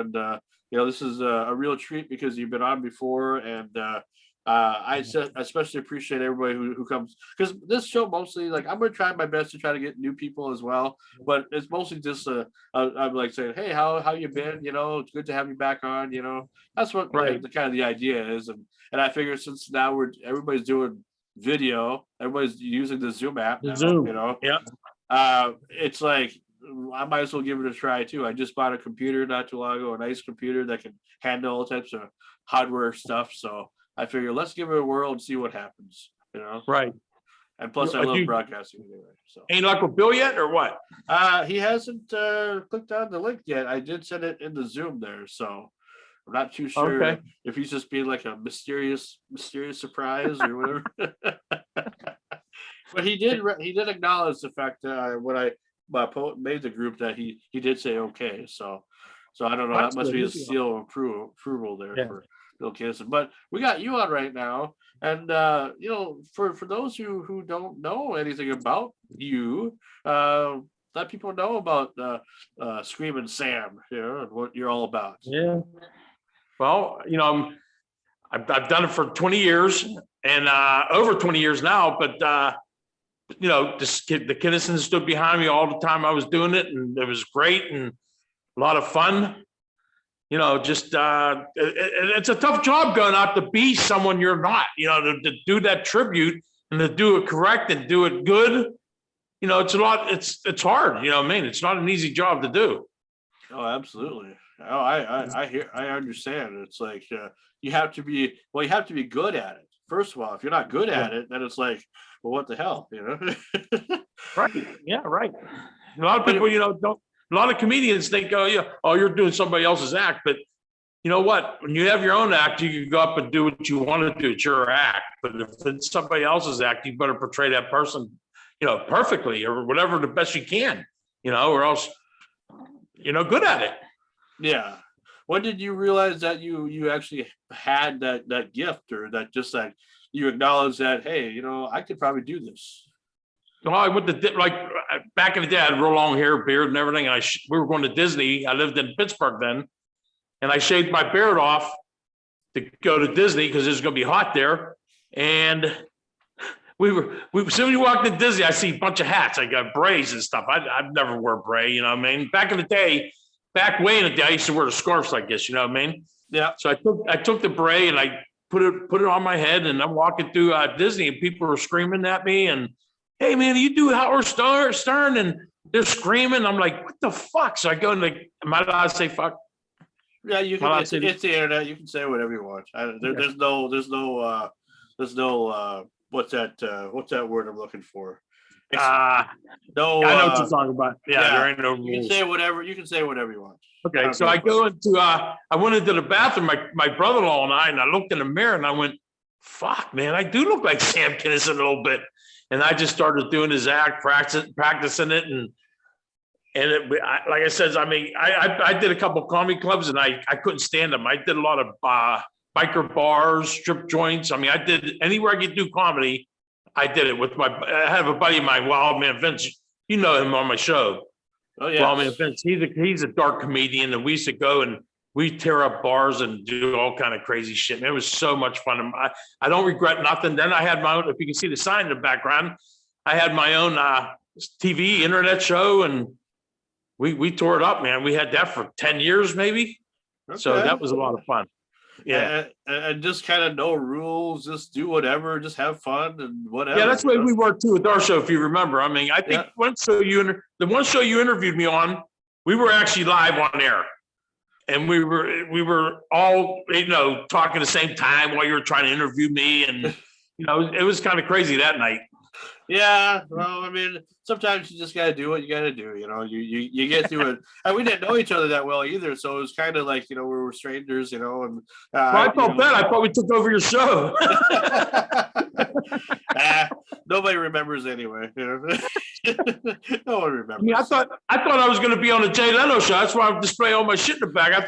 and this is a real treat because you've been on before, and especially appreciate everybody who comes, because this show mostly, like, I'm gonna try my best to try to get new people as well, but it's mostly just I'm like saying, hey, how you been? It's good to have you back on. That's what Right. the kind of the idea is, and I figure since now everybody's doing video, everybody's using the Zoom app The now, Zoom. Yeah. it's like I might as well give it a try too. I just bought a computer not too long ago, a nice computer that can handle all types of hardware stuff. So I figure let's give it a whirl and see what happens. Right. And plus, I love broadcasting anyway. So Ain't luck with Bill yet, or what? he hasn't clicked on the link yet. I did send it in the Zoom there, so I'm not too sure if he's just being like a mysterious surprise or whatever. But he did acknowledge the fact that when I made the group that he did say okay. So I don't know. That must be a seal of approval there for Bill Kinison. But we got you on right now, and for those who don't know anything about you, let people know about Screamin Sam, and what you're all about. Yeah. Well, I've done it for 20 years and over 20 years now, but the Kinison stood behind me all the time I was doing it, and it was great and a lot of fun. It's a tough job going out to be someone you're not, to do that tribute and to do it correct and do it good. It's a lot, it's hard, it's not an easy job to do. Oh, absolutely. Oh, I understand. It's like you have to be good at it. First of all, if you're not good at it, then it's like, well, what the hell, Right. Yeah, right. A lot of people, don't. A lot of comedians think, you're doing somebody else's act, but you know what? When you have your own act, you can go up and do what you want to do. It's your act. But if it's somebody else's act, you better portray that person, perfectly or whatever the best you can, or else good at it. Yeah. When did you realize that you actually had that gift, or that just like you acknowledge that, hey, I could probably do this? Well, I went to back in the day, I had real long hair, beard, and everything. And we were going to Disney. I lived in Pittsburgh then, and I shaved my beard off to go to Disney because it was going to be hot there. And we as soon as we walked to Disney, I see a bunch of hats. I got berets and stuff. I've never wore a beret, Back in the day, way in the day, I used to wear the scarves like this, Yeah. So I took the beret and I put it on my head, and I'm walking through Disney, and people were screaming at me and, hey man, you do Howard Stern, and they're screaming. I'm like, what the fuck? So I go and am I allowed to say fuck? Yeah, you can. It's the internet. You can say whatever you want. There's no what's that word I'm looking for? No, I know what you're talking about. Yeah, there ain't no rules. You can say whatever you want. Okay, so I go into I went into the bathroom, my brother-in-law and I looked in the mirror and I went, fuck, man, I do look like Sam Kinison a little bit. And I just started doing his act, practicing it, and like I said, I did a couple of comedy clubs, and I couldn't stand them. I did a lot of biker bars, strip joints. I did anywhere I could do comedy. I did it with I have a buddy of mine, Wild Man Vince. You know him on my show. Oh yeah, Wild Man Vince. He's a dark comedian, and we used to go and we tear up bars and do all kind of crazy shit. And it was so much fun. I don't regret nothing. Then I had my own, if you can see the sign in the background, I had my own TV, internet show, and we tore it up, man. We had that for 10 years, maybe. Okay. So that was a lot of fun. Yeah. And just kind of no rules, just do whatever, just have fun and whatever. Yeah, that's the way we worked too with our show, if you remember. I think the one show you interviewed me on, we were actually live on air. And we were all, talking at the same time while you were trying to interview me. And, it was kind of crazy that night. Yeah. Well, sometimes you just got to do what you got to do. You get through it. And we didn't know each other that well either. So it was kind of like, we were strangers, and I felt bad. I thought we took over your show. Nobody remembers anyway. No one remembers. I thought I was going to be on the Jay Leno show. That's why I'm displaying all my shit in the back. I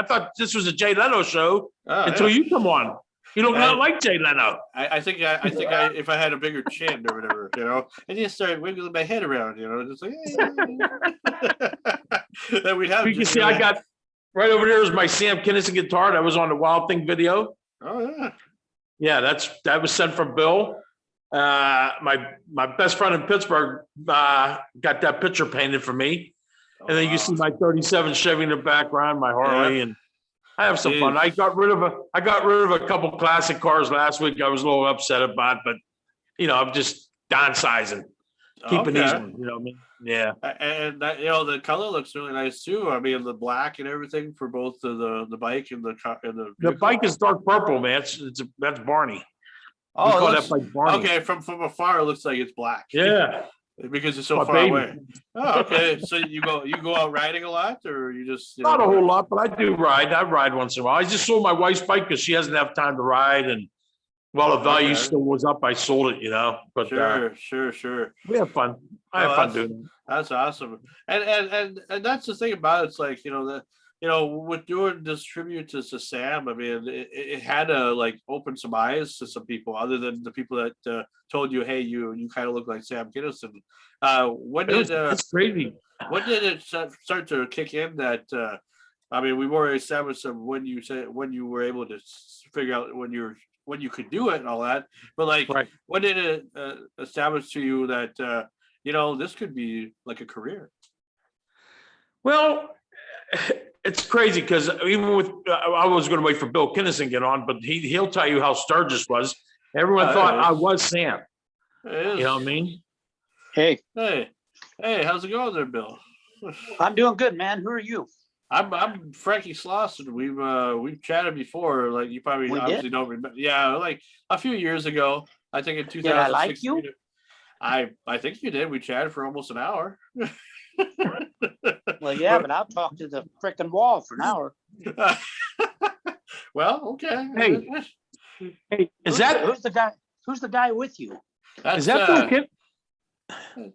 thought this was a Jay Leno show until you come on. You look not like Jay Leno. I think if I had a bigger chin or whatever, and you start wiggling my head around, just like, then we'd have. You can see I got right over there is my Sam Kinison guitar that was on the Wild Thing video. Oh yeah. Yeah, that was sent from Bill. My best friend in Pittsburgh got that picture painted for me. Oh, And then you see my 37 Chevy in the background, my Harley, and I have some fun. I got rid of a couple classic cars last week. I was a little upset about, but I'm just downsizing, keeping these ones. You know what I mean? Yeah. And that, the color looks really nice too. I mean, the black and everything for both the bike and the bike is dark purple, man. That's Barney. Oh, we call that bike Barney. Okay, from afar it looks like it's black. Yeah. Because it's so far away. Oh, okay. So you go out riding a lot, or you just not a whole lot, but I do ride. I ride once in a while. I just sold my wife's bike because she doesn't have time to ride, and the value still was up, I sold it. But sure. We have fun. I have fun doing it. That's awesome. And that's the thing about it. It's like with doing this tribute to Sam, I mean, it had to open some eyes to some people other than the people that told you, hey, you kind of look like Sam Kinison. It's crazy. When did it start to kick in that? I mean, we've already established when you were able to figure out when you could do it and all that. But when did it establish to you that this could be like a career? Well, it's crazy because even with I was going to wait for Bill Kinison to get on, but he'll tell you how Sturgis was. Everyone thought I was Sam. You know what I mean? Hey, how's it going there, Bill? I'm doing good, man. Who are you? I'm Frankie Slauson. We've chatted before. Like you probably obviously don't remember. Yeah, like a few years ago. I think in 2016. Did I like you? I think you did. We chatted for almost an hour. Well, yeah, but I'll talk to the freaking wall for an hour. Well, okay. Hey, who's the guy? Who's the guy with you? Is that Bill Kid?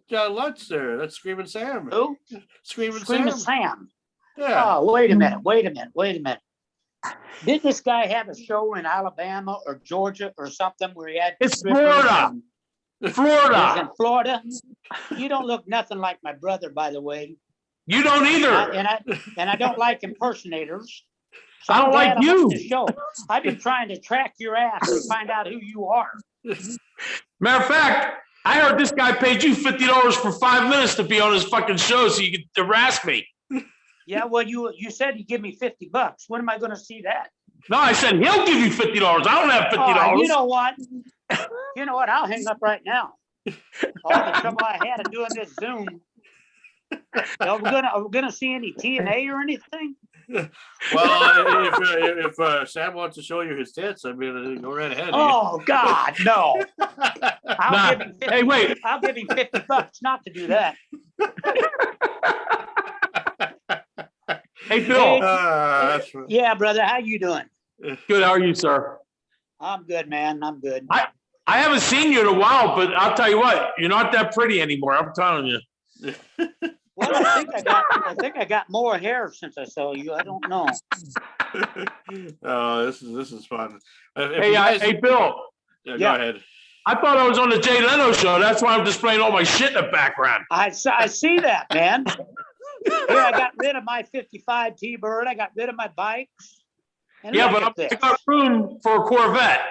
John Lutz there. That's Screamin' Sam. Who? Screamin' Sam. Yeah. Oh, wait a minute. Did this guy have a show in Alabama or Georgia or something where he had? It's Florida. He's in Florida. You don't look nothing like my brother, by the way. You don't either. And I don't like impersonators. So I don't like you. Show. I've been trying to track your ass and find out who you are. Matter of fact, I heard this guy paid you $50 for 5 minutes to be on his fucking show so you could harass me. Yeah, well, you said you give me $50. When am I going to see that? No, I said he'll give you $50. I don't have $50. You know what? I'll hang up right now. All the trouble I had of doing this Zoom. Are we gonna see any TNA or anything? Well, if Sam wants to show you his tits, I mean, go right ahead. Oh God, no! I'll give him $50 not to do that. Hey, Bill. Yeah, brother, how you doing? Good. How are you, sir? I'm good, man. I'm good. I haven't seen you in a while, but I'll tell you what, you're not that pretty anymore. I'm telling you. Well, I think I got more hair since I saw you. I don't know. Oh, this is fun. Hey, Bill. Yeah, go ahead. I thought I was on the Jay Leno show. That's why I'm displaying all my shit in the background. I see that, man. Here, I got rid of my 55 T-Bird. I got rid of my bikes. Yeah, but I got room for a Corvette.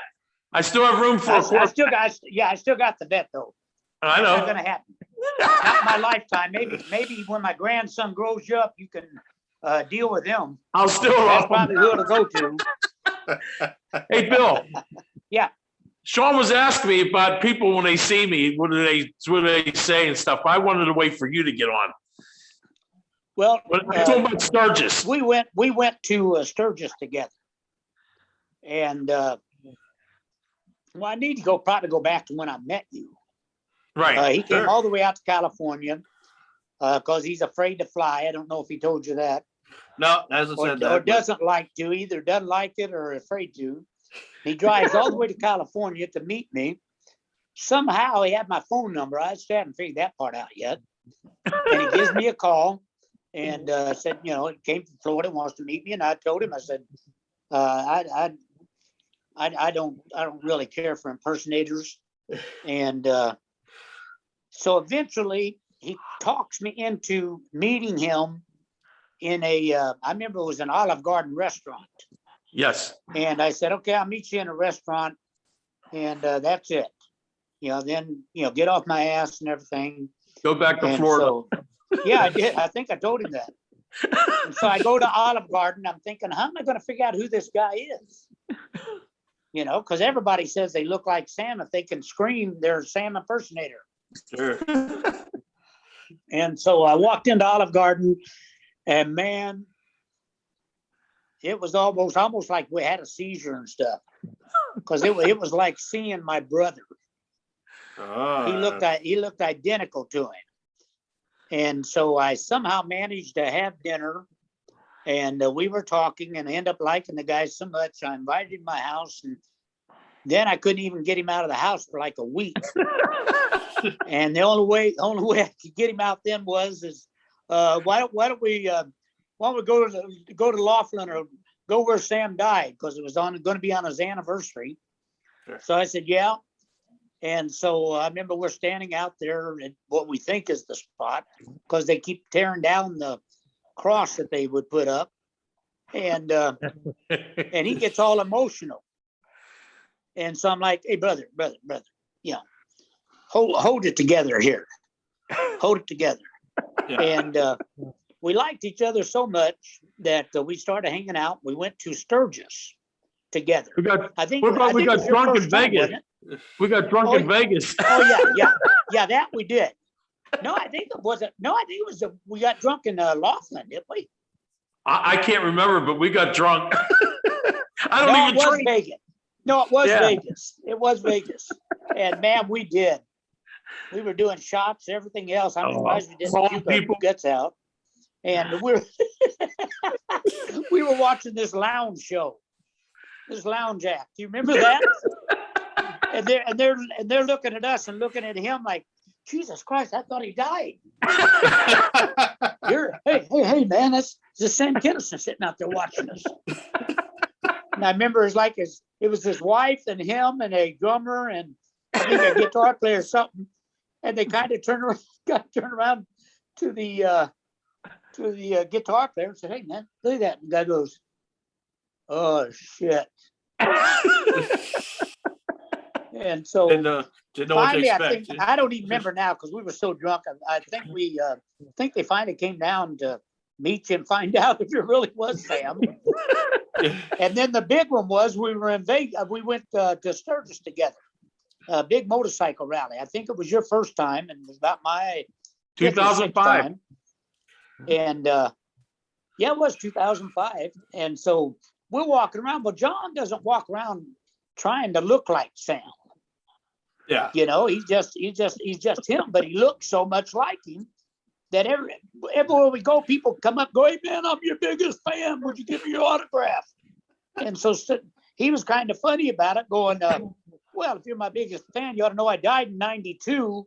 I still have room for a Corvette. I still got the vet, though. I know. That's not going to happen. Not in my lifetime. Maybe when my grandson grows you up, you can deal with him. I'll still. That's probably who to go to. Hey, Bill. Yeah. Sean was asking me about people when they see me. What do they say and stuff? I wanted to wait for you to get on. Well, I told about Sturgis. We went to Sturgis together, and I need to probably go back to when I met you. Right. He came all the way out to California because he's afraid to fly. I don't know if he told you that. No, hasn't said that. Or doesn't like to, either doesn't like it or afraid to. He drives all the way to California to meet me. Somehow he had my phone number. I still haven't figured that part out yet. And he gives me a call and said, he came from Florida, wants to meet me. And I told him, I said, I don't really care for impersonators. And so eventually he talks me into meeting him in a, I remember it was an Olive Garden restaurant. Yes. And I said, okay, I'll meet you in a restaurant and that's it. Then, get off my ass and everything. Go back to And Florida. so, yeah, I did. I think I told him that. And so I go to Olive Garden. I'm thinking, how am I going to figure out who this guy is? Because everybody says they look like Sam. If they can scream, they're a Sam impersonator. Sure. And so I walked into Olive Garden, and man, it was almost like we had a seizure and stuff, because it was like seeing my brother. He looked identical to him. And so I somehow managed to have dinner, and we were talking, and I ended up liking the guy so much. I invited him to my house, and then I couldn't even get him out of the house for like a week. And the only way I could get him out then was why don't we go to Laughlin or go where Sam died, because it was going to be on his anniversary. Sure. So I said, yeah. And so I remember we're standing out there at what we think is the spot, because they keep tearing down the cross that they would put up. And he gets all emotional. And so I'm like, hey, brother, hold it together here. Hold it together. Yeah. And we liked each other so much that we started hanging out. We went to Sturgis together. We got drunk in Vegas. We got drunk in Vegas. Oh yeah, that we did. No, I think it was we got drunk in Laughlin, didn't we? I can't remember, but we got drunk. I don't even drink. Vegas. No, it was Vegas. It was Vegas. And man, we did. We were doing shots, everything else. I'm surprised we didn't puke our guts out. And we were watching this lounge show, this lounge act. Do you remember that? And they're looking at us and looking at him like, Jesus Christ, I thought he died. Hey, man, that's the Sam Kinison sitting out there watching us. And I remember it was his wife and him and a drummer and I think a guitar player or something. And they kind of turned around to the guitar player and said, hey, man, look at that. And the guy goes, oh, shit. And so didn't know what to expect. I don't even remember now because we were so drunk. I think they finally came down to meet you and find out if it really was Sam. And then the big one was we were in Vegas. We went to Sturgis together. A big motorcycle rally. I think it was your first time, and it was about my 2005. And it was 2005. And so we're walking around, but John doesn't walk around trying to look like Sam. Yeah. He's just him, but he looks so much like him that everywhere we go, people come up, go, hey man, I'm your biggest fan. Would you give me your autograph? And so he was kind of funny about it, going, well, if you're my biggest fan, you ought to know I died in 92.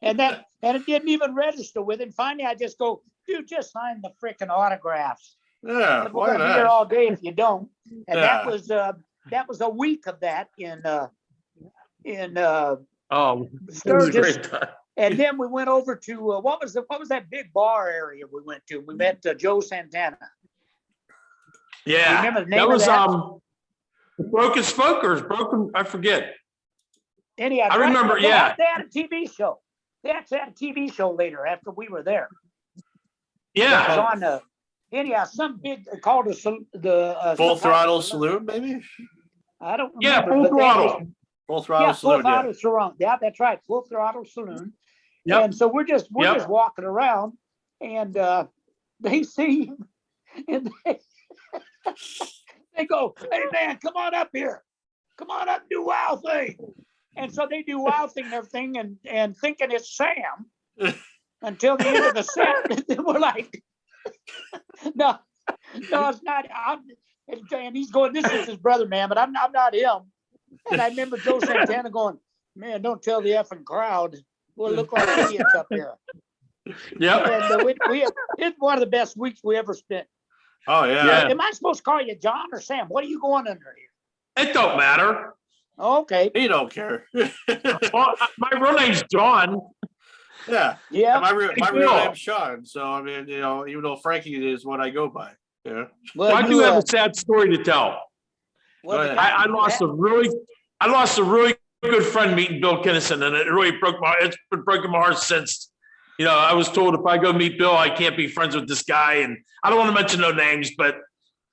and it didn't even register with him. Finally, I just go, dude, just sign the freaking autographs. Yeah, we're gonna be here all day if you don't. And Yeah. that was a week of that in Sturgis. And then we went over to what was that big bar area we went to? We met Joe Santana. Yeah, remember the name that was of that? Broken Smokers. I forget. Anyhow, I remember. They Yeah, had a TV show. They actually had a TV show later after we were there. yeah. It was on anyhow, some big called the Full Throttle Saloon, maybe. I don't remember. Yeah, Full Throttle. Full Throttle Saloon. Full Throttle Saloon. Yeah, that's right. Full Throttle Saloon. Yep. And so we're just walking around, and they see him, and they go, "Hey man, come on up here, come on up, do wow thing." And so they do wow thing and everything, and thinking it's Sam until the end of the set. And then we're like, no, it's not. And he's going, this is his brother, man, but I'm not him. And I remember Joe Santana going, man, don't tell the effing crowd. We'll look like idiots up here. Yeah. And it's one of the best weeks we ever spent. Oh, yeah. Am I supposed to call you John or Sam? What are you going under here? It don't matter. Okay. He don't care. Well, my real name's John. Yeah. Yeah. My Hey, real Bill. name's Sean. So I mean, even though Frankie is what I go by. Yeah. Well, I do have a sad story to tell. well, Go the ahead. guy I who lost had- a really good friend meeting Bill Kinison, and it really it's been breaking my heart since. I was told if I go meet Bill, I can't be friends with this guy, and I don't want to mention no names, but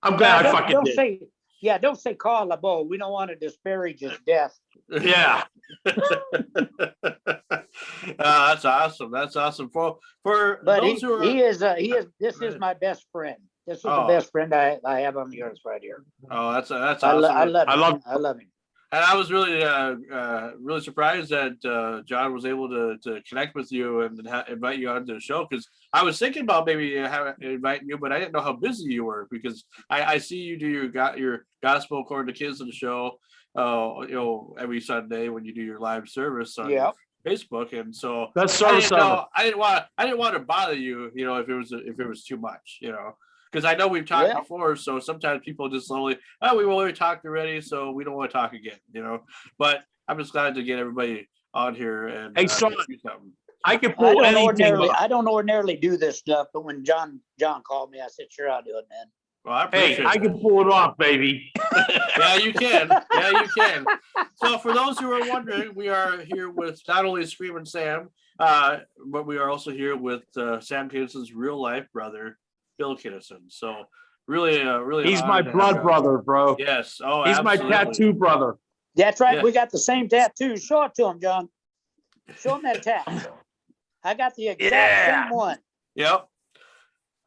I'm glad I fucking did. Don't say Carl LeBeau. We don't want to disparage his death. Yeah. That's awesome. That's awesome. For But those who are, this is my best friend. This is the Oh. best friend I have on the earth right here. oh, that's I awesome. love him. And I was really really surprised that John was able to connect with you and invite you onto the show, because I was thinking about maybe inviting you, but I didn't know how busy you were, because I see you do your gospel according to Kids on the show, every Sunday when you do your live service on Yeah. Facebook, and so That's I so didn't want to bother you, if it was too much, because I know we've talked Yeah. before, so sometimes people just slowly, we've already talked already, so we don't want to talk again, But I'm just glad to get everybody on here and Hey, Sean, do something. I can pull anything up. I don't ordinarily do this stuff, but when John called me, I said, "Sure, I'll do it, man." Well, I appreciate Hey, I that. can pull it off, baby. Yeah, you can. Yeah, you can. So for those who are wondering, we are here with not only Screamin' Sam, but we are also here with Sam Kinison's real life brother, Bill Kinison. So really, really. He's an my honor to have blood you on. brother, bro. Yes. Oh, He's absolutely. my tattoo brother. That's right. Yeah. We got the same tattoos. Show it to him, John. Show him that tat. I got the exact same one. Yep.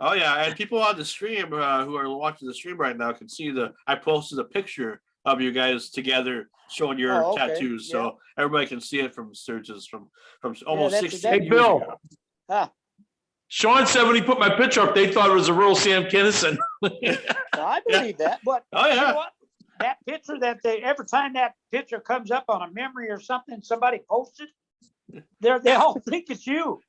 Oh yeah, and people on the stream who are watching the stream right now can see I posted a picture of you guys together showing your Oh, okay. tattoos, Yeah. so everybody can see it from searches from almost that's 16 exactly- years Bill. ago. Ah, Sean said when he put my picture up, they thought it was a real Sam Kinison. well, I believe that. But Oh you know yeah, what? That picture every time that picture comes up on a memory or something, somebody posted, they all think it's you.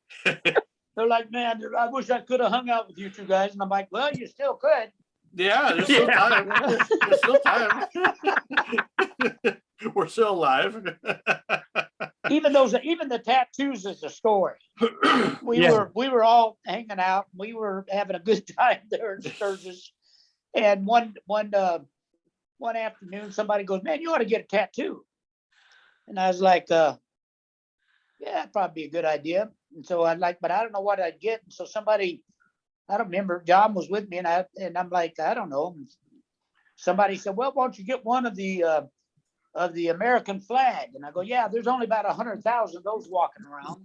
They're like, "Man, I wish I could have hung out with you two guys." And I'm like, "Well, you still could." yeah. There's still time. There's still time. We're still alive. Even the tattoos is a story. We were all hanging out. We were having a good time there in Sturgis. And one afternoon, somebody goes, "Man, you ought to get a tattoo." And I was like, "Yeah, it'd probably be a good idea." And so but I don't know what I'd get. And so somebody, I don't remember, John was with me, and I'm like, "I don't know." And somebody said, "Well, why don't you get one of the American flag?" And I go, "Yeah, there's only about 100,000 of those walking around."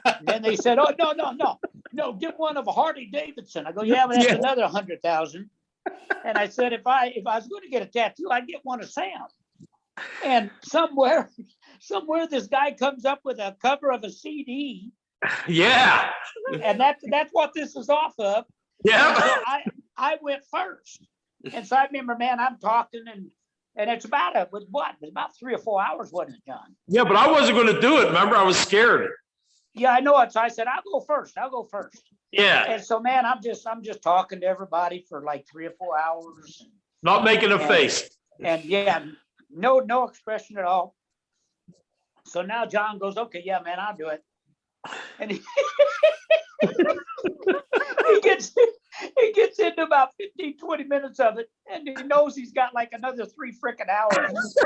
And then they said, "Oh, no, get one of a Harley Davidson." I go, "Yeah, but that's another 100,000. And I said, if I was going to get a tattoo, I'd get one of Sam. And somewhere this guy comes up with a cover of a CD. Yeah. And that's what this is off of. Yeah. And so I went first. And so I remember, man, I'm talking and it's about 3 or 4 hours, wasn't it, John? Yeah, but I wasn't going to do it. Remember, I was scared. Yeah, I know it. So I said, I'll go first. Yeah. And so, man, I'm just talking to everybody for like 3 or 4 hours. Not making a face. And yeah, no expression at all. So now John goes, "Okay, yeah, man, I'll do it." And he gets into about 15, 20 minutes of it, and he knows he's got like another 3 frickin' hours.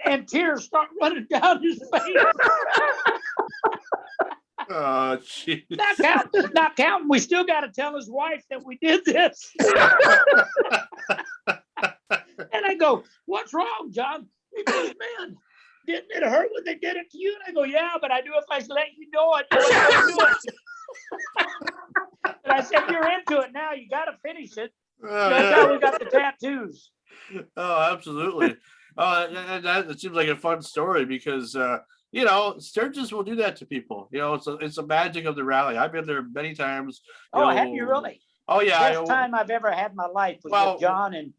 and tears start running down his face. Oh, jeez. Not counting. We still got to tell his wife that we did this. And I go, "What's wrong, John?" He goes, "Man, didn't it hurt when they did it to you?" And I go, "Yeah, but I knew if I let you know it, you wouldn't do it." And I said, "You're into it now. You got to finish it." That's how we got the tattoos. Oh, absolutely. Oh, that seems like a fun story because Sturgis will do that to people. It's a magic of the rally. I've been there many times. Have you really? Oh yeah. Best time I've ever had in my life was with John, and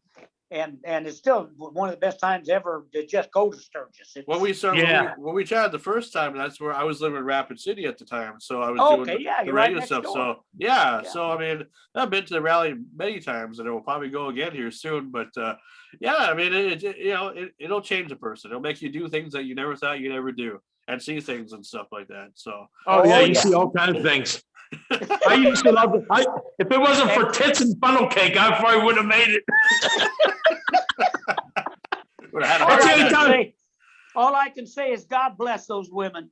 it's still one of the best times ever to just go to Sturgis. When we chatted the first time, that's where I was living in Rapid City at the time, so I was doing the radio stuff. Door. So so I mean, I've been to the rally many times, and it will probably go again here soon. But I mean, it'll change a person. It'll make you do things that you never thought you'd ever do. and see things and stuff like that. So. Oh yeah, you yeah. see all kinds of things. I used to love it. If it wasn't for tits and funnel cake, I probably wouldn't have made it. Would've had a All hard Okay, I can time. Tom. say- all I can say is God bless those women.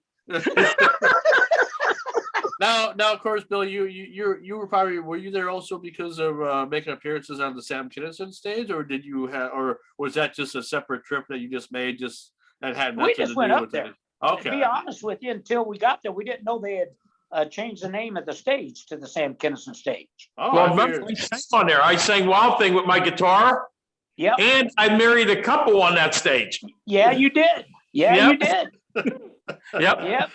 Now, of course, Bill, you were probably, were you there also because of making appearances on the Sam Kinison stage, or did you have, or was that just a separate trip that you just made, just that had We nothing just to went do up with there. it? To Okay. be honest with you, until we got there, we didn't know they had changed the name of the stage to the Sam Kinison stage. Oh, Well, I remember, figured, I sang on there. I sang Wild Thing with my guitar, Yep. and I married a couple on that stage. Yeah, you did. Yeah, Yep. you did. Yep. Yep.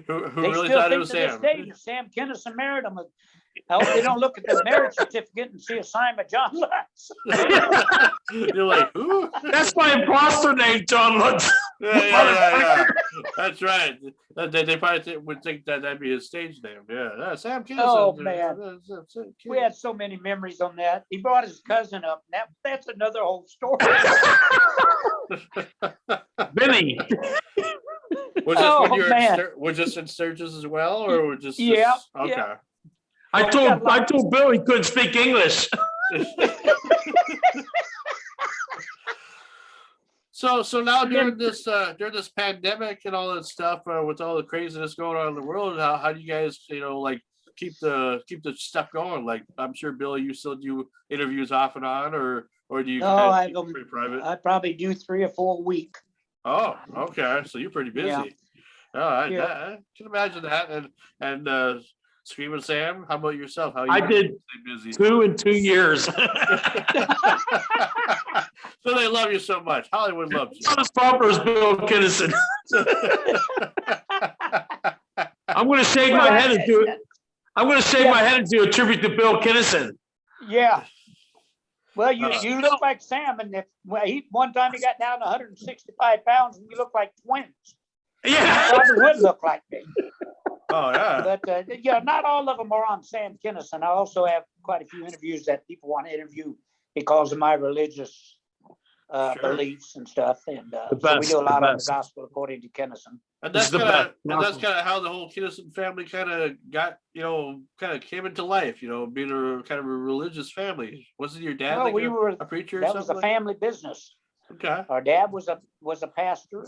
who They really still thought it think was to this Sam? day that Sam Kinison married them. I hope they don't look at the marriage certificate and see a sign by John Lutz. You're like, who? That's my imposter name, John Lutz. Yeah. That's right. They probably would think that that'd be his stage name. Yeah, Sam Kinison. Oh, man. We had so many memories on that. He brought his cousin up. That's another whole story. Vinny. Was this Oh, when you were man. was this in Sturgis as well, or were just Yeah, okay? yeah. I told Bill he couldn't speak English. So now during this pandemic and all that stuff, with all the craziness going on in the world, how do you guys like keep the stuff going? Like, I'm sure, Bill, you still do interviews off and on, or do you No, kind of keep it pretty private? I probably do 3 or 4 a week. Oh, okay. So you're pretty busy. Yeah. I can imagine that. And Screamin' Sam, how about yourself? How I you did stay busy? 2 in 2 years. So they love you so much. Hollywood loves you. Not as popular as Bill Kinison. I'm going to shake my head and do it. I'm going to shake my head and do a tribute to Bill Kinison. Yeah. Well, you look like Sam, and one time he got down to 165 pounds, and you look like twins. Yeah. You probably would look like me. Oh yeah. But not all of them are on Sam Kinison. I also have quite a few interviews that people want to interview because of my religious beliefs and stuff. And so we do a lot on the gospel according to Kinison. And that's kind of how the whole Kinison family kind of got, kind of came into life, being a kind of a religious family. Wasn't your dad a preacher? That was a family business. Okay. Our dad was a pastor,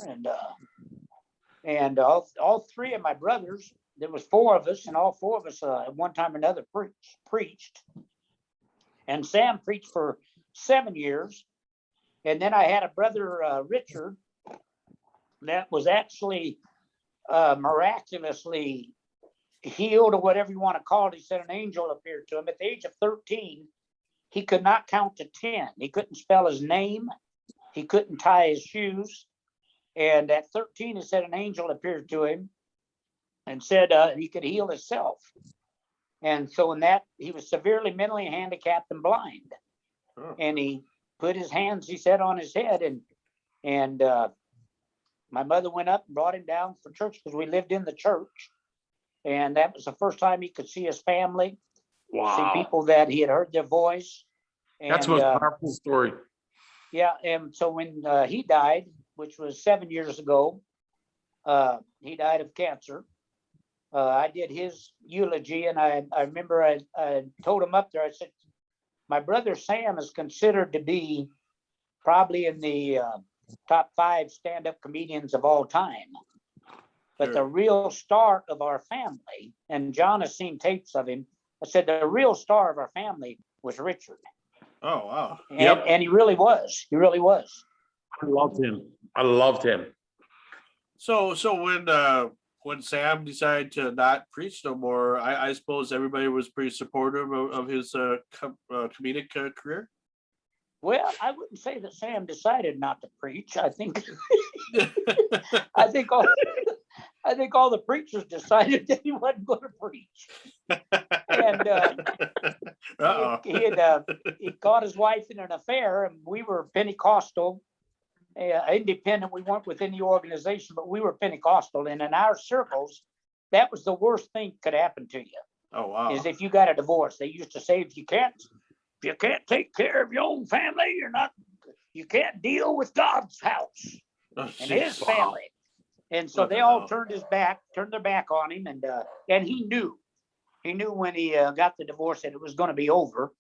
and all 3 of my brothers. There was 4 of us, and all 4 of us at one time or another preached. And Sam preached for 7 years. And then I had a brother, Richard, that was actually miraculously healed, or whatever you want to call it. He said an angel appeared to him. At the age of 13, he could not count to 10. He couldn't spell his name. He couldn't tie his shoes. And at 13, he said an angel appeared to him and said he could heal himself. And so in that, he was severely mentally handicapped and blind. Oh. And he put his hands, he said, on his head. And my mother went up and brought him down for church because we lived in the church. And that was the first time he could see his family. Wow. See people that he had heard their voice. And, that's a powerful story. Yeah. And so when he died, which was 7 years ago, he died of cancer. I did his eulogy, and I remember I told him up there, I said, my brother Sam is considered to be probably in the top 5 stand-up comedians of all time. But the real star of our family, and John has seen tapes of him, I said the real star of our family was Richard. Oh, wow. And he really was. He really was. I loved him. So when Sam decided to not preach no more, I suppose everybody was pretty supportive of his comedic career. Well, I wouldn't say that Sam decided not to preach. I think all the preachers decided that he wasn't going to preach. And he caught his wife in an affair, and we were Pentecostal. Independent. We weren't within the organization, but we were Pentecostal, and in our circles, that was the worst thing that could happen to you. Oh wow! Is if you got a divorce. They used to say if you can't take care of your own family, you can't deal with God's house and His family. And so they all turned their back on him, and he knew when he got the divorce that it was going to be over,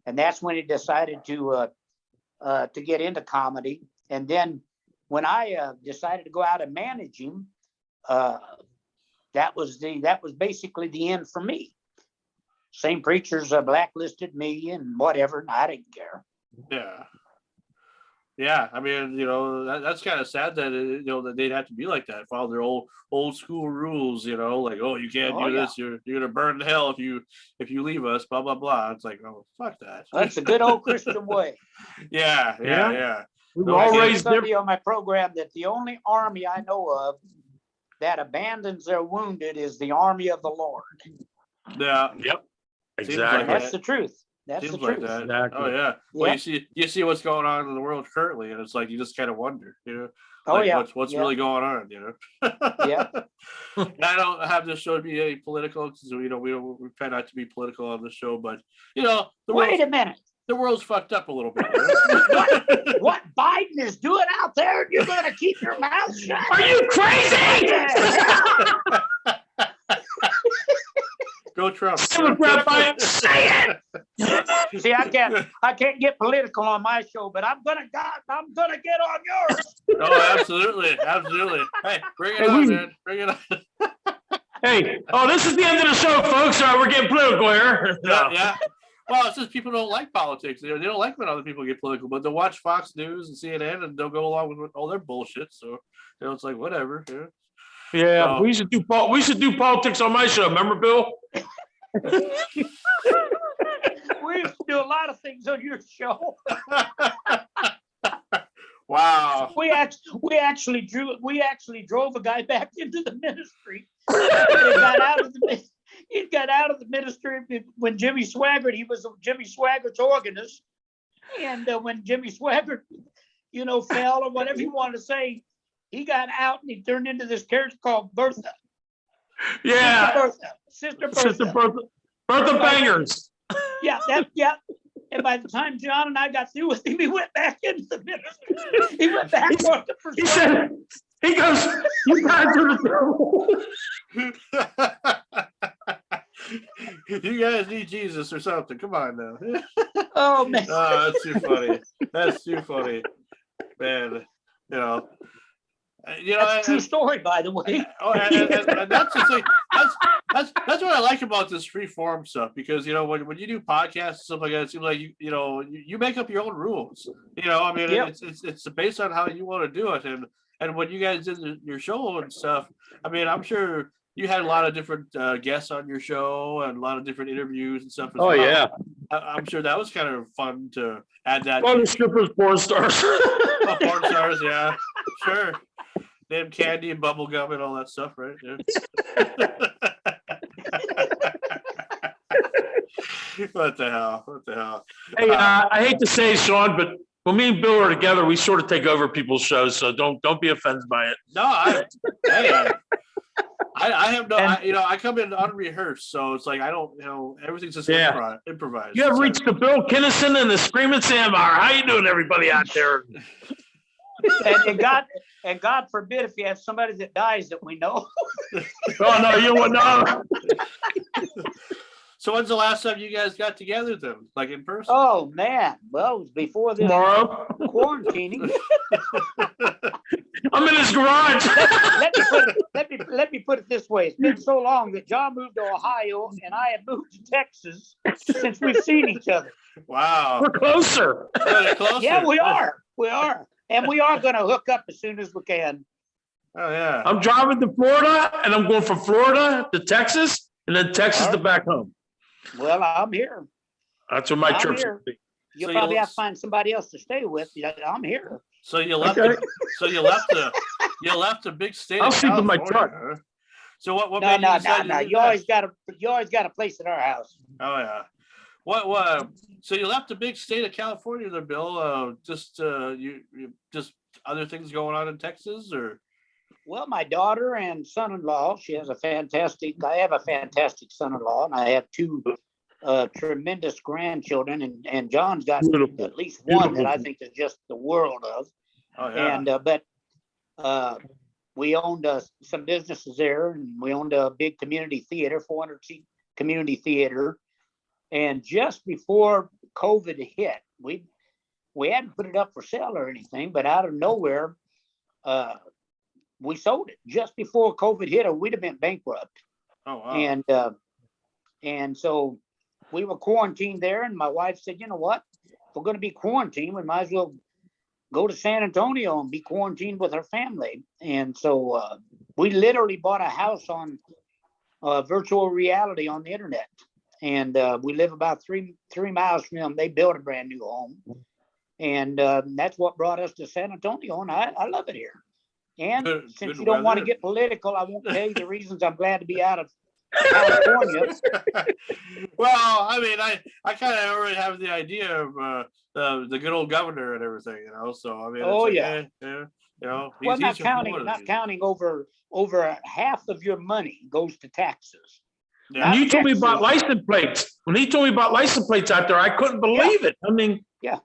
and that's when he decided to get into comedy. And then when I decided to go out and manage him, that was basically the end for me. Same preachers blacklisted me and whatever, and I didn't care. Yeah. I mean, that's kind of sad that that they'd have to be like that, follow their old school rules. Like, oh, you can't do this. You're gonna burn in hell if you leave us. Blah blah blah. It's like, oh, fuck that. That's a good old Christian way. Yeah. We've always somebody on my program that the only army I know of that abandons their wounded is the army of the Lord. Yeah. Yep. Exactly. That's the truth. That's Seems the truth. like that. Exactly. Oh yeah. Well, you see what's going on in the world currently, and it's like you just kind of wonder, what's really going on, Yeah. I don't have this show to be any political because we try not to be political on the show, but wait a minute. The world's fucked up a little bit. What Biden is doing out there, and you're going to keep your mouth shut? Are you crazy? Go Trump. Democrat Biden, say it. See, I can't get political on my show, but I'm gonna get on yours. Oh, absolutely. Hey, bring it on, man. Bring it on. Hey, this is the end of the show, folks. All right, we're getting political here. Yeah. Well, it's just people don't like politics. They don't like when other people get political, but they'll watch Fox News and CNN and they'll go along with all their bullshit. So it's like whatever. Yeah, we should do politics on my show. Remember, Bill? We used to do a lot of things on your show. Wow. We actually drove a guy back into the ministry. He got out of the ministry when Jimmy Swaggart, he was Jimmy Swaggart's organist. And when Jimmy Swaggart, fell or whatever you want to say, he got out and he turned into this character called Bertha. Yeah. Sister Bertha. Bertha Bangers. Yeah. And by the time John and I got through with him, he went back into the ministry. He went back on the first. He goes, you guys are the You guys need Jesus or something. Come on now. Oh man. Oh, that's too funny. That's too funny, man. That's a true story, by the way. And that's the thing. That's what I like about this free form stuff, because when you do podcasts and stuff like that, it seems like you make up your own rules. It's based on how you want to do it, and when you guys did your show and stuff, I'm sure you had a lot of different guests on your show and a lot of different interviews and stuff as well. Yeah. I'm sure that was kind of fun to add that. Fun strippers, porn stars. Porn stars, yeah, sure. Damn candy and bubble gum and all that stuff, right? Yeah. What the hell? Hey, I hate to say, Sean, but when me and Bill are together, we sort of take over people's shows, so don't be offended by it. No, I have no. I come in unrehearsed, so it's like I don't. Everything's just improvised. You have reached the Bill Kinison and the Screamin Sandbar. How you doing, everybody out there? And God forbid if you have somebody that dies that we know. Oh no, you would know. So when's the last time you guys got together then, like in person? Oh man, well, it was before this quarantining. I'm in his garage. Let me put it this way: it's been so long that John moved to Ohio and I have moved to Texas since we've seen each other. Wow, we're closer. Yeah, we are, and we are going to hook up as soon as we can. Oh yeah, I'm driving to Florida, and I'm going from Florida to Texas, and then Texas to back home. Well, I'm here. That's what my trip's going to be. You'll probably have to find somebody else to stay with. I'm here. So you left. Okay. You left the big state. I'll sleep in my truck. Huh? So what? No. You always got a place at our house. Oh yeah. What? So you left the big state of California, there, Bill. Just other things going on in Texas, or? Well, my daughter and son-in-law. I have a fantastic son-in-law, and I have two tremendous grandchildren, and John's got at least one that I think is just the world of. Oh yeah. And we owned some businesses there, and we owned a big community theater, 400-seat community theater. And just before COVID hit, we hadn't put it up for sale or anything, but out of nowhere, we sold it just before COVID hit, or we'd have been bankrupt. Oh, wow. And so we were quarantined there, and my wife said, you know what? If we're going to be quarantined, we might as well go to San Antonio and be quarantined with our family. And so we literally bought a house on virtual reality on the internet. And we live about three miles from them. They built a brand new home. And that's what brought us to San Antonio. And I love it here. And since you don't want to get political, I won't tell you the reasons I'm glad to be out of California. Well, I mean, I kind of already have the idea of the good old governor and everything, you know. So I mean, it's you know. Well, not counting over half of your money goes to taxes. Yeah. When you told me about license plates, out there, I couldn't believe it. I mean, yeah,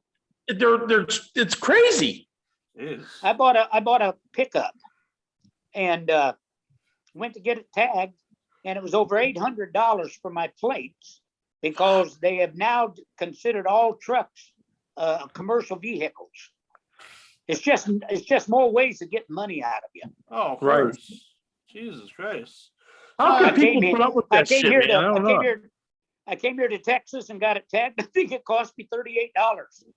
it's crazy. It is. I bought a pickup and went to get it tagged, and it was over $800 for my plates, because they have now considered all trucks commercial vehicles. It's just more ways to get money out of you. Oh, of course. Right. Jesus Christ. How can people put up with that shit, man? I don't know. I came here to Texas and got it tagged. I think it cost me $38.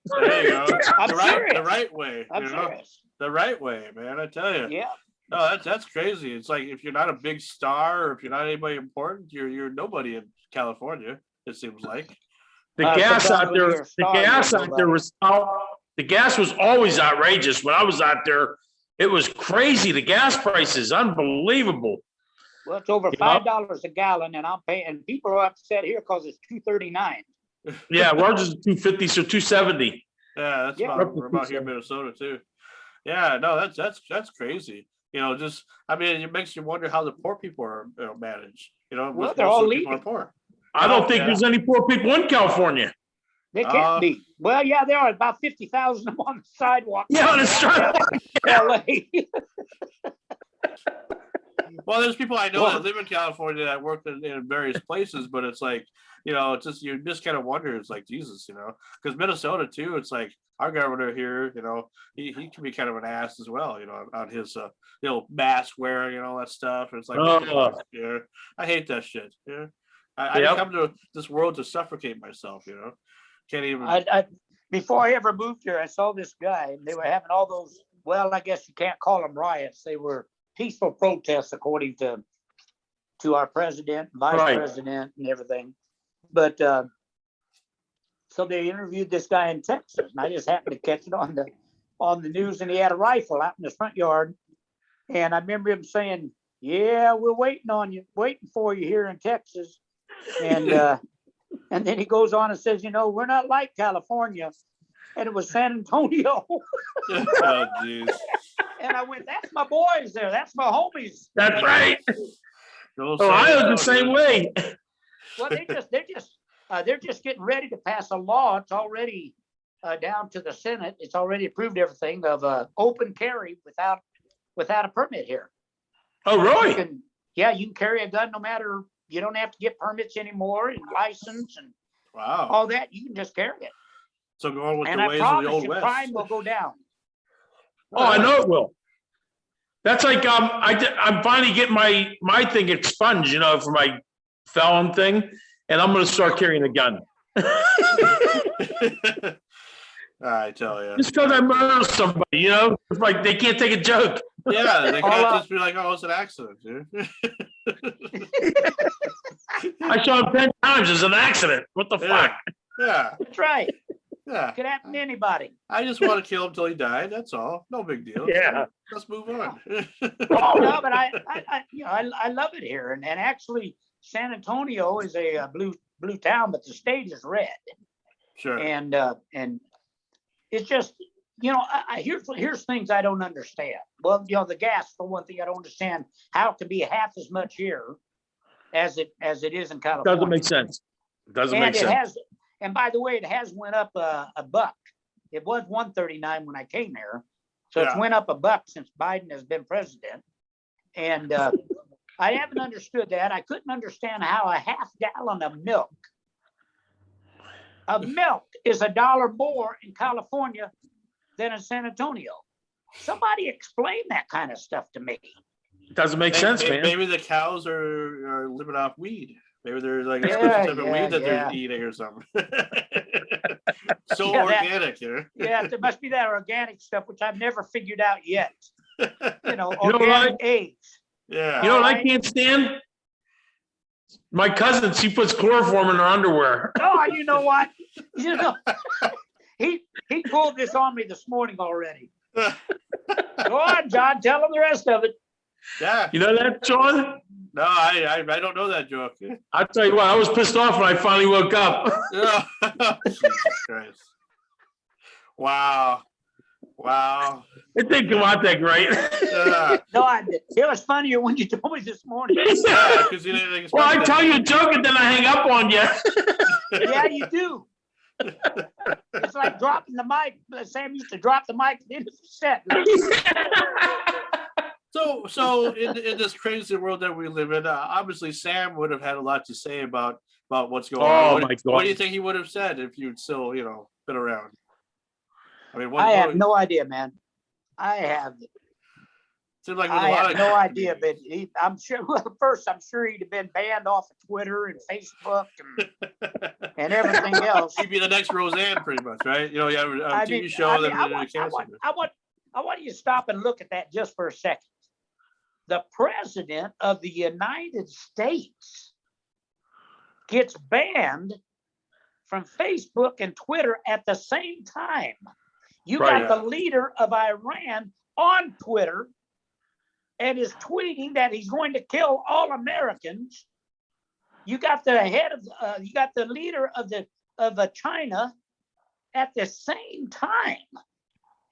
There you go. The right way. I'm serious. The right way, man. I tell you. Yeah. No, that's crazy. It's like, if you're not a big star, or if you're not anybody important, you're nobody in California. It seems like. The gas out there. The gas was always outrageous. When I was out there, it was crazy. The gas prices, unbelievable. Well, it's over $5 a gallon, and I'm paying. And people are upset here because it's $2.39. Yeah, ours is $2.50, so $2.70. Yeah, we're about here in Minnesota too. Yeah, no, that's crazy. You know, just, I mean, it makes you wonder how the poor people are managed. You know, well, they're all leaving. Poor. I don't think there's any poor people in California. They can't be. Well, yeah, there are about 50,000 of them on the sidewalk. Yeah, on the sidewalk. LA. Well, there's people I know that live in California that work in various places, but it's like, you know, it's just, you just kind of wonder. It's like, Jesus, you know, because Minnesota too, it's like our governor here, you know, he can be kind of an ass as well, you know, on his mask wearing and all that stuff. It's like, yeah, I hate that shit. Yeah, I come to this world to suffocate myself, you know. Can't even. Before I ever moved here, I saw this guy, and they were having all those. Well, I guess you can't call them riots. They were peaceful protests, according to our president, vice president, and everything. But so they interviewed this guy in Texas, and I just happened to catch it on the news, and he had a rifle out in his front yard. And I remember him saying, "Yeah, we're waiting for you here in Texas." And then he goes on and says, "You know, we're not like California." And it was San Antonio. Oh, jeez. And I went, "That's my boys there. That's my homies." That's right. I was the same way. Well, they're just getting ready to pass a law. It's already down to the Senate. It's already approved everything of open carry without a permit here. Oh, really? You can carry a gun no matter. You don't have to get permits anymore and license and all that. You can just carry it. So going with the ways of the old West. Crime will go down. Oh, I know it will. That's like I'm finally getting my thing expunged, you know, for my felon thing, and I'm going to start carrying a gun. I tell you, just because I murdered somebody, you know, it's like they can't take a joke. Yeah, they can't just be like, "Oh, it's an accident, dude." I shot him 10 times as an accident. What the fuck? Yeah, that's right. Yeah, it could happen to anybody. I just want to kill him till he died. That's all. No big deal. Yeah, let's move on. No, but I love it here, and actually, San Antonio is a blue town, but the state is red. Sure. And it's just, you know, here's things I don't understand. Well, you know, the gas, for one thing, I don't understand how it can be half as much here as it is in California. Doesn't make sense. Doesn't make sense. And by the way, it has went up a buck. It was $1.39 when I came here, so it's went up a buck since Biden has been president. And I haven't understood that. I couldn't understand how a half gallon of milk is $1 more in California than in San Antonio. Somebody explain that kind of stuff to me. It doesn't make sense, man. Maybe the cows are living off weed. Maybe there's like a special type of weed that they're eating or something. So organic here. Yeah, there must be that organic stuff, which I've never figured out yet. Organic eggs. Yeah. You know what I can't stand? My cousin, she puts chloroform in her underwear. Oh, you know what? You know, he pulled this on me this morning already. Go on, John, tell him the rest of it. Yeah. You know that, Sean? No, I don't know that joke. I'll tell you what, I was pissed off when I finally woke up. Jesus Christ. Wow. It didn't come out that great. No, it was funnier when you told me this morning. Yeah, because you didn't expect Well, I tell you a joke and then I hang up on you. Yeah, you do. It's like dropping the mic. Sam used to drop the mic at the end of the set. So in this crazy world that we live in, obviously Sam would have had a lot to say about what's going on. My God. What do you think he would have said if you'd still, been around? I mean, I have no idea, man. I have no idea, but I'm sure. Well, first, I'm sure he'd have been banned off of Twitter and Facebook and everything else. He'd be the next Roseanne, pretty much, right? You have a TV show. I want you to stop and look at that just for a second. The president of the United States gets banned from Facebook and Twitter at the same time. You got the leader of Iran on Twitter and is tweeting that he's going to kill all Americans. You got the leader of China at the same time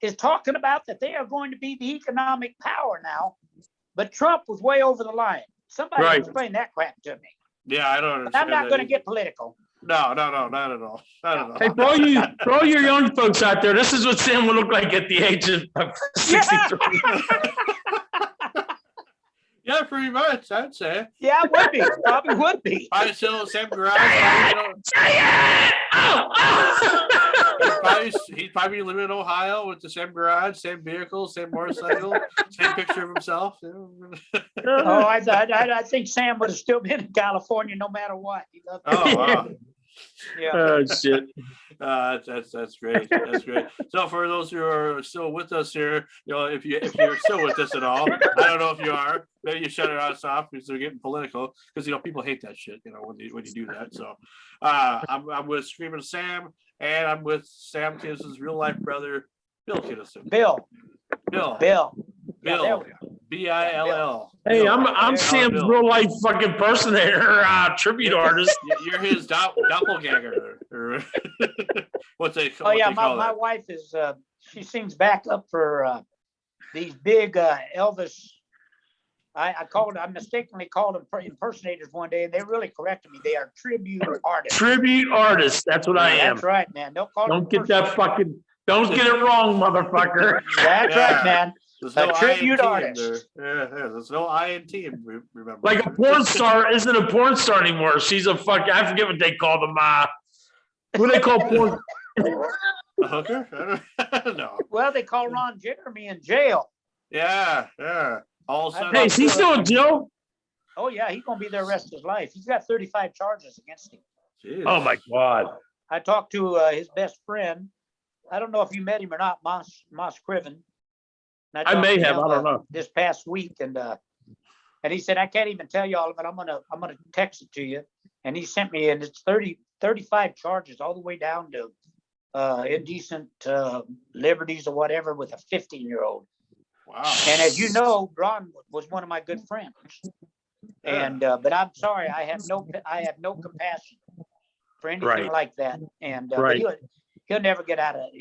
is talking about that they are going to be the economic power now, but Trump was way over the line. Somebody explain that crap to me. Yeah, I don't understand. I'm not going to get political. No, not at all. Hey, for all your young folks out there, this is what Sam would look like at the age of 63. Yeah, pretty much, I'd say. Yeah, it would be. Probably would be. Probably still same garage. He'd probably live in Ohio with the same garage, same vehicle, same motorcycle, same picture of himself. Oh, I think Sam would have still been in California no matter what. Oh, wow. Yeah. Oh, shit. That's great. That's great. So for those who are still with us here, if you're still with us at all, I don't know if you are. Maybe you shut us off because they're getting political. Because people hate that shit. When you do that. So I'm with Screamin Sam, and I'm with Sam Kinison's real life brother, Bill Kinison. Bill. Bill. Hey, I'm Sam's Bill. real life fucking impersonator, tribute artist. You're his doppelganger, or what's they call? Oh yeah, my wife is. She sings back up for these big Elvis. I mistakenly called them impersonators one day, and they really corrected me. They are tribute artists. Tribute artists. That's what I am. That's right, man. Don't get it wrong, motherfucker. That's right, man. There's no tribute artist. There's no I in team. Remember, like a porn star isn't a porn star anymore. She's a I forget what they call them. What do they call porn? A hooker? I don't know. Well, they call Ron Jeremy in jail. Yeah. Hey, is he still in jail? Oh yeah, he's gonna be there the rest of his life. He's got 35 charges against him. Jeez. Oh my God. I talked to his best friend. I don't know if you met him or not, Moss Criven. I may have. I don't know. This past week, and he said, I can't even tell you all of it. I'm gonna text it to you. And he sent me, and it's 35 charges all the way down to indecent liberties or whatever with a 15-year-old. Wow. And as you know, Ron was one of my good friends. And but I'm sorry, I have no compassion for anything like that. And but he'll never get out of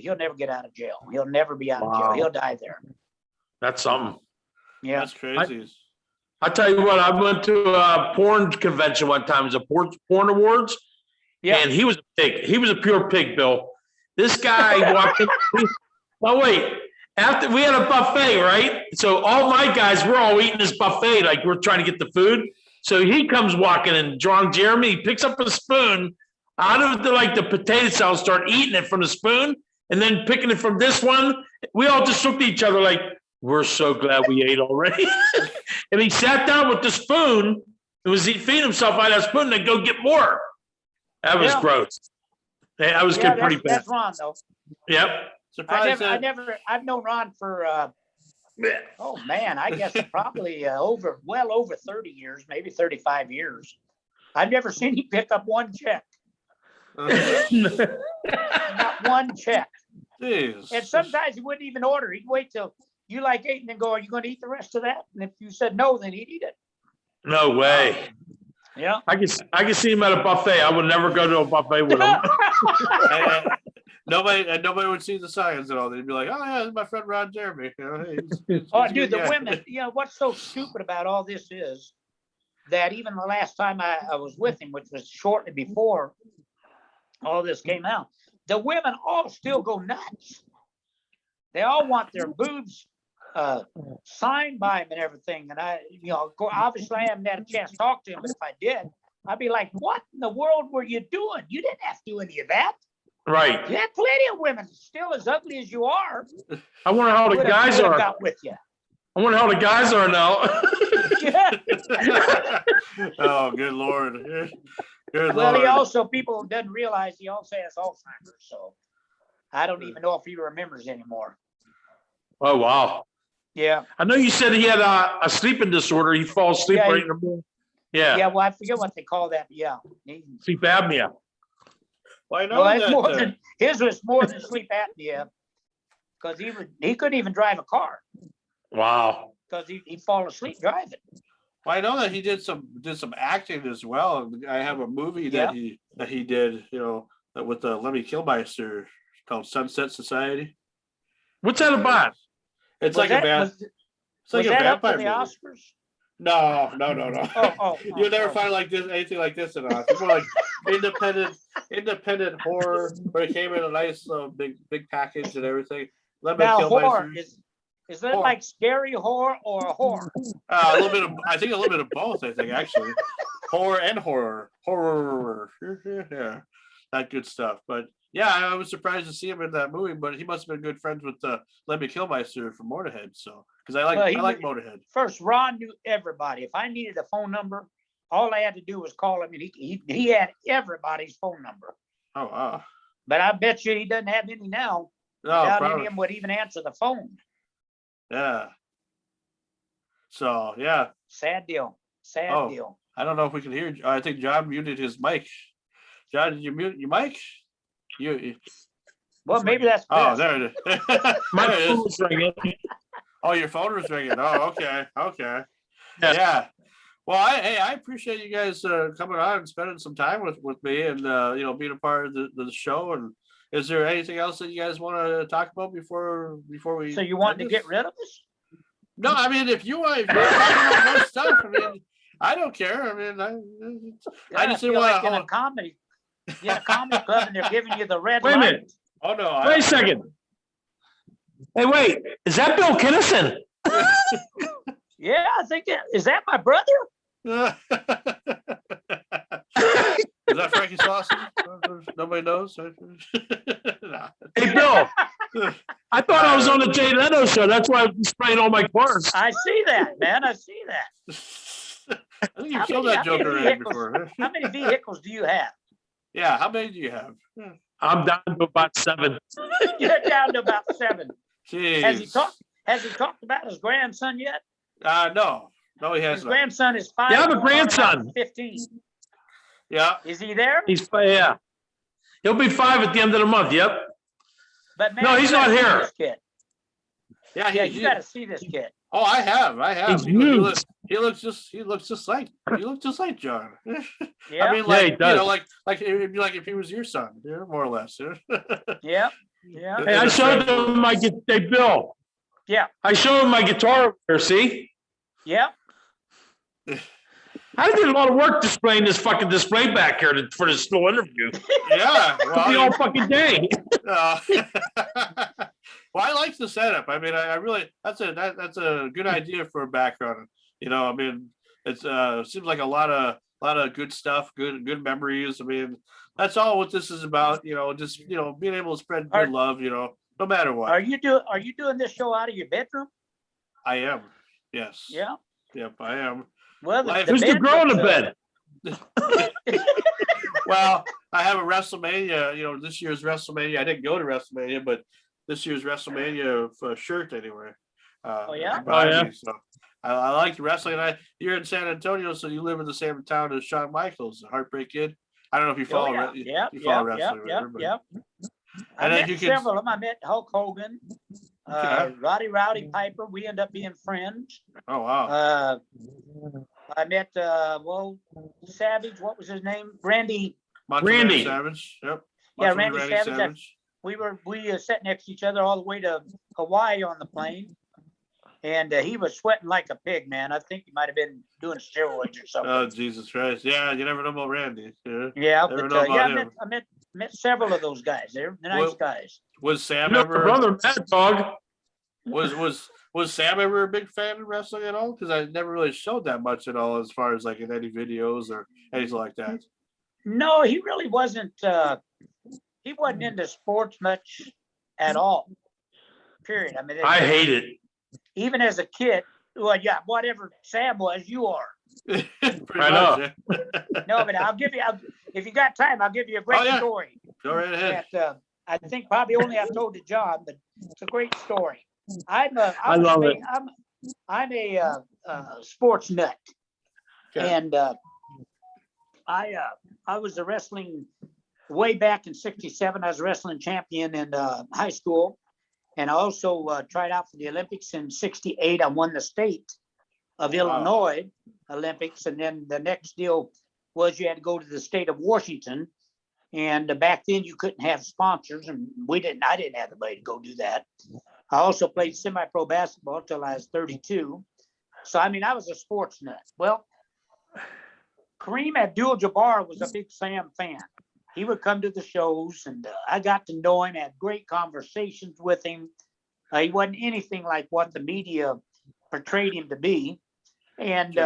jail. He'll never be out of jail. He'll die there. That's something. Yeah, that's crazy. I tell you what, I went to a porn convention one time. It was a porn awards. Yeah, and he was a pig. He was a pure pig, Bill. This guy walked in. Oh wait, after we had a buffet, right? So all my guys, we're all eating this buffet, like we're trying to get the food. So he comes walking in, John Jeremy, he picks up a spoon out of the potato salad, start eating it from the spoon, and then picking it from this one. We all just looked at each other like, we're so glad we ate already. And he sat down with the spoon. It was he feeding himself out of that spoon and then go get more. That was gross. That was pretty bad. That's Ron though. Yep. I've known Ron for oh man, I guess probably well over 30 years, maybe 35 years. I've never seen him pick up one check. Not one check. Jeez. And sometimes he wouldn't even order. He'd wait till you like ate and then go, are you going to eat the rest of that? And if you said no, then he'd eat it. No way. Yeah. I can see him at a buffet. I would never go to a buffet with him. Nobody would see the signs at all. They'd be like, "Oh yeah, this is my friend Ron Jeremy." You know, dude, the women. You know what's so stupid about all this is that even the last time I was with him, which was shortly before all this came out, the women all still go nuts. They all want their boobs signed by him and everything. And obviously I haven't had a chance to talk to him, but if I did, I'd be like, "What in the world were you doing? You didn't have to do any of that." Right. You had plenty of women still as ugly as you are. I wonder how the guys are. Got with you. I wonder how the guys are now. Oh, good Lord. Good well, Lord. People doesn't realize he also has Alzheimer's. So I don't even know if he remembers anymore. Oh, wow. Yeah. I know you said he had a sleeping disorder. He falls asleep right in the morning. Yeah. Yeah. Well, I forget what they call that. But yeah. Sleep apnea. Well, I know his was more than sleep apnea because he couldn't even drive a car. Wow. Because he'd fall asleep driving. Well, I know that he did some acting as well. I have a movie that he did, with the Lemmy Kilmister called Sunset Society. What's that about? It's like a vampire movie. Oscars? No. Oh, You'll never find anything like this in Oscars. It's more like independent horror, where it came in a nice big package and everything. Now, horror is that horror. Like scary horror or horror? A little bit of both. I think actually, horror and horror. Yeah, that good stuff. But yeah, I was surprised to see him in that movie. But he must have been good friends with Lemmy Kilmister from Motorhead. So because I like Motorhead. First, Ron knew everybody. If I needed a phone number, all I had to do was call him, and he had everybody's phone number. Oh wow! But I bet you he doesn't have any now. No, Without any of them would even answer the phone. Yeah. So yeah. Sad deal. Deal. I don't know if we can hear. I think John muted his mic. John, did you mute your mic? Well, maybe that's. Oh, there it is. My phone was ringing. Oh, your phone was ringing. Oh, okay. Yeah. Well, I appreciate you guys coming on and spending some time with me and being a part of the show. And is there anything else that you guys want to talk about before we? So you want to get rid of us? No, I mean if you're talking about more stuff, I mean I don't care. I mean I just didn't want in a comedy club and they're giving you the red Wait a light. minute. Oh no! Wait a second. Hey, wait! Is that Bill Kinison? Yeah, I think is that my brother? Is that Frankie Sausage? Nobody knows. Nah. Hey, Bill. I thought I was on the Jay Leno show. That's why I'm spraying all my cars. I see that, man. I see that. I think you've shown that joke already before. How many vehicles do you have? Yeah, how many do you have? I'm down to about 7. You're down to about 7. Jeez. Has he talked about his grandson yet? No, he hasn't. His grandson is 5. Yeah, I have a grandson. 15. Yeah. Is he there? Yeah. He'll be 5 at the end of the month. Yep. But man, no, he's not here. This kid. Yeah, you got to see this kid. Oh, I have. He's he looks just like John. Yeah. I mean, he does. like it'd be like if he was your son, more or less. Yeah. Hey, I showed him my Bill. Yeah. I showed him my guitar here. See? Yeah. I did a lot of work displaying this fucking display back here for this little interview. Yeah, well, the whole fucking day. Well, I like the setup. I mean, I really that's a good idea for a background. You know, I mean, it's seems like a lot of good stuff, good memories. I mean, that's all what this is about. You know, just being able to spread good love. You know, no matter what. Are you doing this show out of your bedroom? I am. Yes. Yeah. Yep, I am. Well, Who's the girl in the bed? Well, I have a WrestleMania, this year's WrestleMania. I didn't go to WrestleMania, but this year's WrestleMania shirt anyway. Oh, yeah? So I like wrestling. And you're in San Antonio, so you live in the same town as Shawn Michaels, the Heartbreak Kid. I don't know if you follow, wrestling. Yeah. I met several of them. I met Hulk Hogan, Rowdy Piper. We end up being friends. Oh, wow. I met Savage. What was his name? Randy Savage. Yep. Yeah, Randy Savage. We sat next to each other all the way to Hawaii on the plane, and he was sweating like a pig, man. I think he might have been doing steroids or something. Oh, Jesus Christ! Yeah, you never know about Randy. Yeah, I met several of those guys. They're nice guys. Was Sam ever brother Mad Dog? Was Sam ever a big fan of wrestling at all? Because I never really showed that much at all, as far as like in any videos or anything like that. No, he really wasn't. He wasn't into sports much at all. Period. I mean, I hate it. Even as a kid, well, yeah, whatever Sam was, you are. I know. No, but if you got time, I'll give you a great story. Go right ahead. That, I think probably only I've told to John, but it's a great story. I love it. I'm a sports nut, and I was a wrestling way back in '67. I was a wrestling champion in high school, and I also tried out for the Olympics in '68. I won the state of Illinois Olympics, and then the next deal was you had to go to the state of Washington, and back then you couldn't have sponsors, and I didn't have the money to go do that. I also played semi-pro basketball till I was 32. So, I mean, I was a sports nut. Well, Kareem Abdul-Jabbar was a big Sam fan. He would come to the shows, and I got to know him, had great conversations with him. He wasn't anything like what the media portrayed him to be. And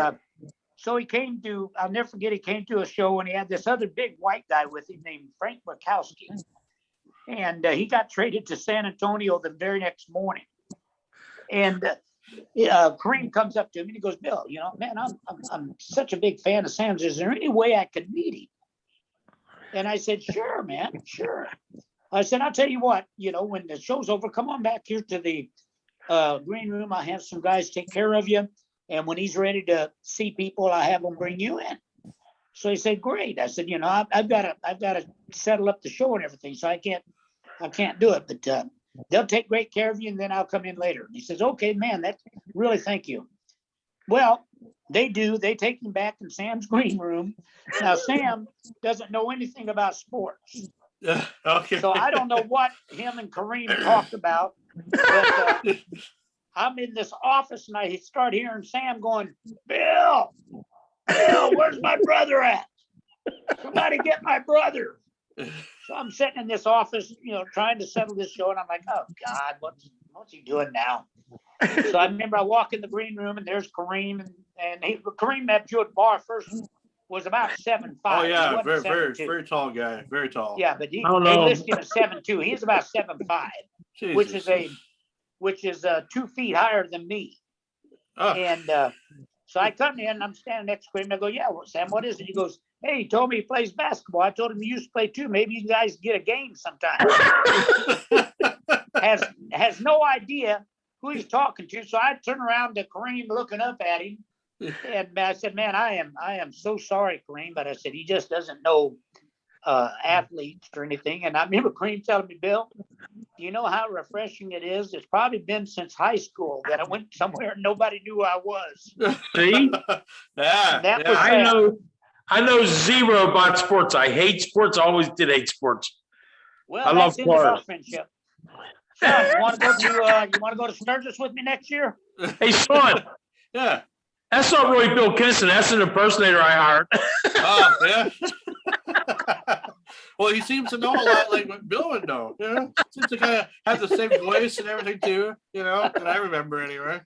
so I'll never forget, he came to a show, and he had this other big white guy with him named Frank Murkowski. And he got traded to San Antonio the very next morning. And Kareem comes up to him and he goes, "Bill, man, I'm such a big fan of Sam's. Is there any way I could meet him?" And I said, "Sure, man, sure." I said, "I'll tell you what, when the show's over, come on back here to the green room. I'll have some guys take care of you. And when he's ready to see people, I'll have them bring you in." So he said, "Great." I said, I've got to settle up the show and everything, so I can't do it, but they'll take great care of you, and then I'll come in later. And he says, "Okay, man, that's really, thank you." Well, they do. They take him back in Sam's green room. Now, Sam doesn't know anything about sports. Okay. So I don't know what him and Kareem talked about, but I'm in this office, and I start hearing Sam going, Bill, where's my brother at? Somebody get my brother." So I'm sitting in this office, trying to settle this show, and I'm like, "Oh God, what's he doing now?" So I remember I walk in the green room, and there's Kareem, and Kareem Abdul-Jabbar first was about 7'5". Oh yeah, very tall guy, very tall. Yeah, but they listed him as 7'2". He's about 7'5", which is 2 feet higher than me. Oh. And so I come in, and I'm standing next to him, and I go, "Yeah, well, Sam, what is it?" He goes, "Hey, he told me he plays basketball. I told him he used to play too. Maybe you guys get a game sometime." has no idea who he's talking to. So I turn around to Kareem, looking up at him, and I said, "Man, I am so sorry, Kareem," but I said he just doesn't know athletes or anything. And I remember Kareem telling me, "Bill, you know how refreshing it is? It's probably been since high school that I went somewhere and nobody knew who I was." See? Yeah. I know zero about sports. I hate sports. I always did hate sports. Well, I love our friendship. Sean, you want to go to Sturgis with me next year? Hey, Sean. Yeah. That's not really Bill Kinison. That's an impersonator I hired. Oh, yeah. Well, he seems to know a lot like what Bill would know. You know, seems to kind of have the same voice and everything too. You know, that I remember anyway.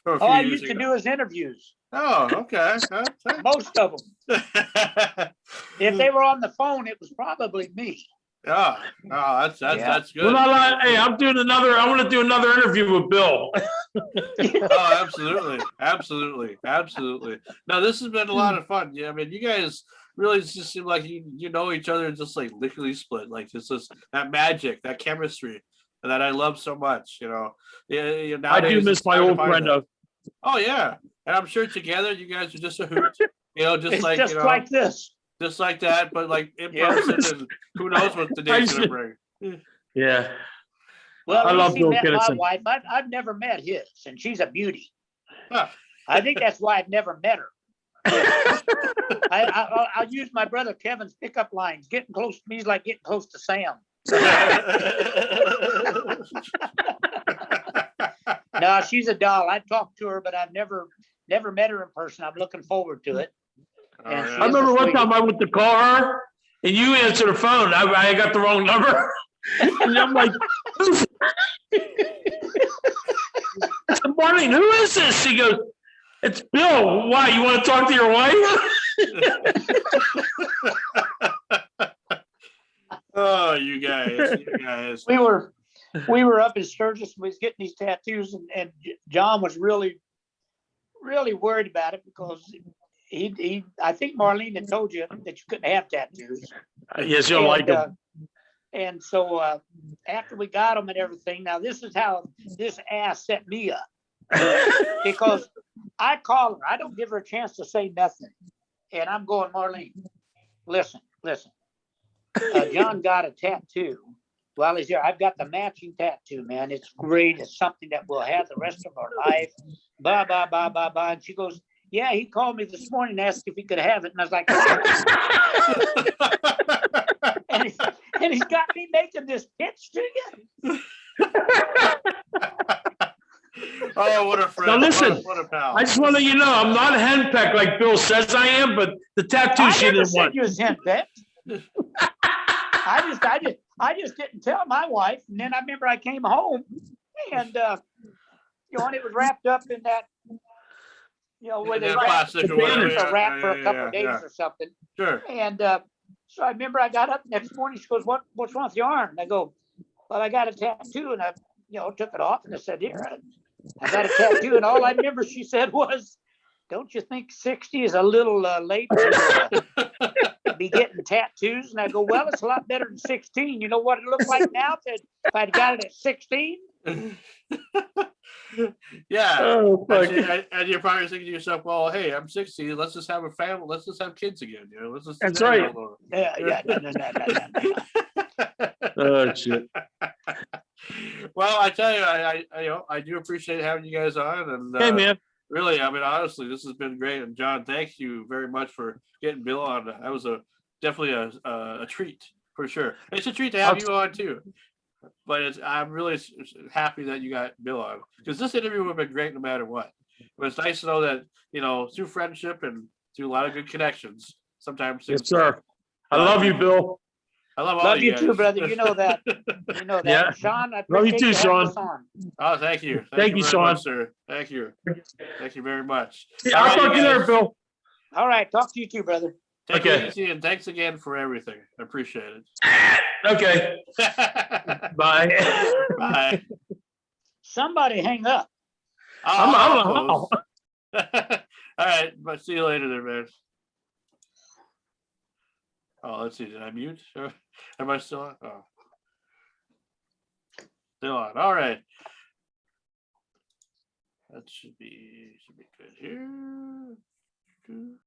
From a few I years used to ago. do his interviews. Oh, okay. Most of them. If they were on the phone, it was probably me. Yeah. Oh, that's good. Well, hey, I want to do another interview with Bill. Oh, absolutely. Now, this has been a lot of fun. Yeah, I mean, you guys really just seem like you know each other just like lickety split. Like it's just that magic, that chemistry that I love so much. You know, yeah. I do miss my old friend. Oh yeah, and I'm sure together you guys are just a hoot. You know, just It's like just like this. just like that, but like in person, and who knows what the day's gonna bring. Yeah. Well, I at love least he Bill met my Kinison. wife. I've never met his, and she's a beauty. Huh. I think that's why I've never met her. I'll use my brother Kevin's pickup lines. Getting close to me is like getting close to Sam. No, she's a doll. I talked to her, but I've never met her in person. I'm looking forward to it. Oh, And yeah. she I is remember a one sweetie. time I went to call her and you answered the phone. I got the wrong number. And I'm like, I said, Marlene, who is this? She goes, it's Bill. Why? You want to talk to your wife? Oh, you guys. We were up in Sturgis. We was getting these tattoos, and John was really worried about it because I think Marlene had told you that you couldn't have tattoos. Yes, you'll like them. And so after we got them and everything, now this is how this ass set me up. Because I call her, I don't give her a chance to say nothing. And I'm going, Marlene, listen. John got a tattoo while he's here. I've got the matching tattoo, man. It's great. It's something that we'll have the rest of our life. Blah, blah, blah, blah, blah. And she goes, yeah, he called me this morning and asked if he could have it. And I was like, and he's got me making this pitch to you. Oh, what a friend. Now listen, what a pal. I just want to let you know, I'm not a henpecked like Bill says I am, but the tattoo she didn't want. You was henpecked. I just didn't tell my wife. And then I remember I came home and, and it was wrapped up in that, where they wrap for a couple of days or something. Sure. And so I remember I got up the next morning. She goes, what's wrong with your arm? And I go, well, I got a tattoo. And I, took it off and I said, here, I got a tattoo. And all I remember she said was, don't you think 60 is a little late to be getting tattoos? And I go, well, it's a lot better than 16. You know what it looks like now if I'd got it at 16? Yeah. Oh, and you're probably thinking to yourself, well, hey, I'm 60. Let's just have a family. Let's just have kids again. Let's just. That's right. Yeah. No. Oh, shit. Well, I tell you, I do appreciate having you guys on. And Hey, man. Really, I mean, honestly, this has been great. And John, thank you very much for getting Bill on. That was definitely a treat for sure. It's a treat to have you on too. But I'm really happy that you got Bill on because this interview would have been great no matter what. But it's nice to know that through friendship and through a lot of good connections. Sometimes. Yes, sir. I love you, Bill. I love all you too, brother. You know that. Yeah. Sean, I love you too, Sean. Oh, thank you. Thank you, very Sean. much, sir. Thank you. Thank you very much. Yeah, I'll talk to you later, Bill. All right. Talk to you too, brother. Take it easy, and thanks again for everything. I appreciate it. Okay. Bye. Bye. Somebody hang up. I'm All right, but see you later there, man. Oh, let's see. Did I mute? Am I still on? Oh. Still on. All right. That should be good here.